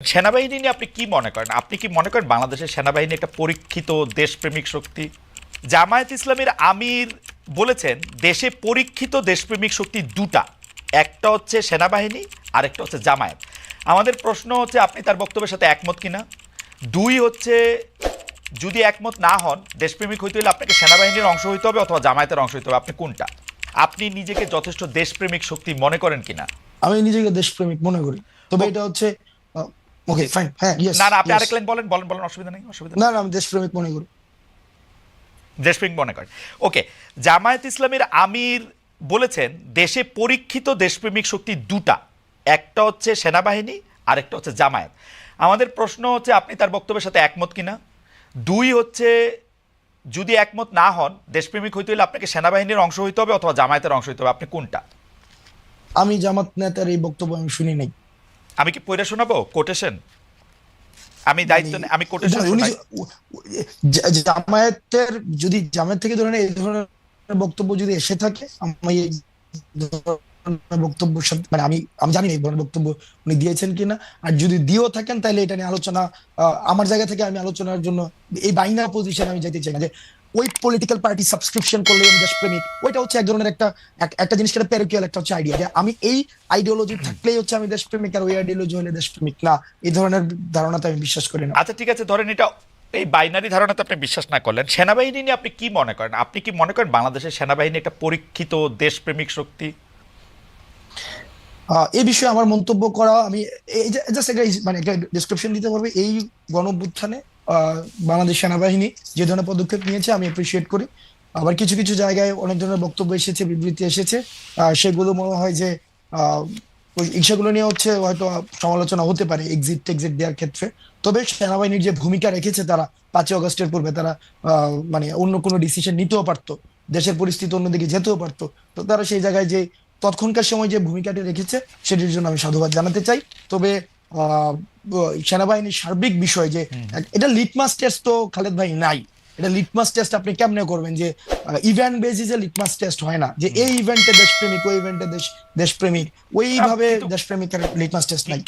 সেনাবাহিনী নিয়ে আপনি কি মনে করেন? আপনি কি মনে করেন বাংলাদেশের সেনাবাহিনী একটা পরীক্ষিত দেশপ্রেমিক শক্তি? জামায়াত ইসলামের আমির বলেছেন দেশে পরীক্ষিত দেশপ্রেমিক শক্তি দুটা, একটা হচ্ছে সেনাবাহিনী, আরেকটা হচ্ছে জামায়াত। আমাদের প্রশ্ন হচ্ছে আপনি তার বক্তব্যের সাথে একমত কিনা। দুই হচ্ছে যদি একমত না হন, দেশপ্রেমিক হইতে হলে আপনাকে সেনাবাহিনীর অংশ হইতে হবে অথবা জামায়াতের অংশ হইতে হবে, আপনি কোনটা? আপনি নিজেকে যথেষ্ট দেশপ্রেমিক শক্তি মনে করেন কিনা? আমি নিজেকে দেশপ্রেমিক মনে করি, তবে এটা হচ্ছে ওকে ফাইন, হ্যাঁ, ইয়েস না না, আপনি ইয়েস। আরেক লাইন বলেন বলেন বলেন, অসুবিধা নেই, অসুবিধা না নেই। না, আমি দেশপ্রেমিক মনে করি। দেশপ্রেমিক মনে করেন, ওকে। জামায়াত ইসলামের আমির বলেছেন দেশে পরীক্ষিত দেশপ্রেমিক শক্তি দুটা, একটা হচ্ছে সেনাবাহিনী, আরেকটা হচ্ছে জামায়াত। আমাদের প্রশ্ন হচ্ছে আপনি তার বক্তব্যের সাথে একমত কিনা। দুই হচ্ছে যদি একমত না হন, দেশপ্রেমিক হইতে হলে আপনাকে সেনাবাহিনীর অংশ হইতে হবে অথবা জামায়াতের অংশ হইতে হবে, আপনি কোনটা? আমি জামাত নেতার এই বক্তব্য আমি শুনি নাই। আমি কি পড়ে শোনাবো কোটেশন? আমি দায়িত্ব মানে আমি কোটেশন উনি শোনাই। জামায়াতের, যদি জামায়াত থেকে ধরেন এই ধরনের বক্তব্য যদি এসে থাকে, আমি এই ধরনের বক্তব্যের সাথে মানে আমি আমি জানি না এই ধরনের বক্তব্য উনি দিয়েছেন কিনা। আর যদি দিয়েও থাকেন তাহলে এটা নিয়ে আলোচনা, আমার জায়গা থেকে আমি আলোচনার জন্য এই বাইনারি পজিশন আমি যেতে চাই না যে ওই পলিটিক্যাল পার্টি সাবস্ক্রিপশন করলে আমি দেশপ্রেমিক। ওইটা হচ্ছে এক ধরনের একটা জিনিস, একটা প্যারোকিয়াল, একটা হচ্ছে আইডিয়া যে আমি এই আইডিওলজি থাকলেই হচ্ছে আমি দেশপ্রেমিক, আর ওই আইডিওলজি হলে দেশপ্রেমিক না। এই ধরনের ধারণাতে আমি বিশ্বাস করি না। আচ্ছা ঠিক আছে, ধরেন এটা এই বাইনারি ধারণাতে আপনি বিশ্বাস না করলেন, সেনাবাহিনী নিয়ে আপনি কি মনে করেন? আপনি কি মনে করেন বাংলাদেশের সেনাবাহিনী একটা পরীক্ষিত দেশপ্রেমিক শক্তি? এই বিষয়ে আমার মন্তব্য করা, আমি এই জাস্ট একটা মানে একটা ডিসক্রিপশন দিতে পারবে। এই গণঅভ্যুত্থানে বাংলাদেশ সেনাবাহিনী যে ধরনের পদক্ষেপ নিয়েছে আমি অ্যাপ্রিসিয়েট করি। আবার কিছু কিছু জায়গায় অনেক ধরনের বক্তব্য এসেছে, বিবৃতি এসেছে, সেগুলো মনে হয় যে ওই সেগুলো নিয়ে হচ্ছে হয়তো সমালোচনা হতে পারে এক্সিট টেক্সিট দেওয়ার ক্ষেত্রে। তবে সেনাবাহিনীর যে ভূমিকা রেখেছে তারা 5ই আগস্টের পূর্বে, তারা মানে অন্য কোনো ডিসিশন নিতেও পারতো, দেশের পরিস্থিতি অন্যদিকে যেতেও পারতো। তো তারা সেই জায়গায় যে তৎক্ষণকার সময় যে ভূমিকাটি রেখেছে সেটির জন্য আমি সাধুবাদ জানাতে চাই। তবে আহ সেনাবাহিনীর সার্বিক বিষয় যে এটা লিটমাস টেস্ট তো খালেদ ভাই নাই। এটা লিটমাস টেস্ট আপনি কেমনে করবেন যে ইভেন্ট বেসিসে লিটমাস টেস্ট হয় না, যে এই ইভেন্টে দেশপ্রেমিক, ওই ইভেন্টে দেশপ্রেমিক, ওইভাবে কিন্তু দেশপ্রেমিকের লিটমাস টেস্ট নাই।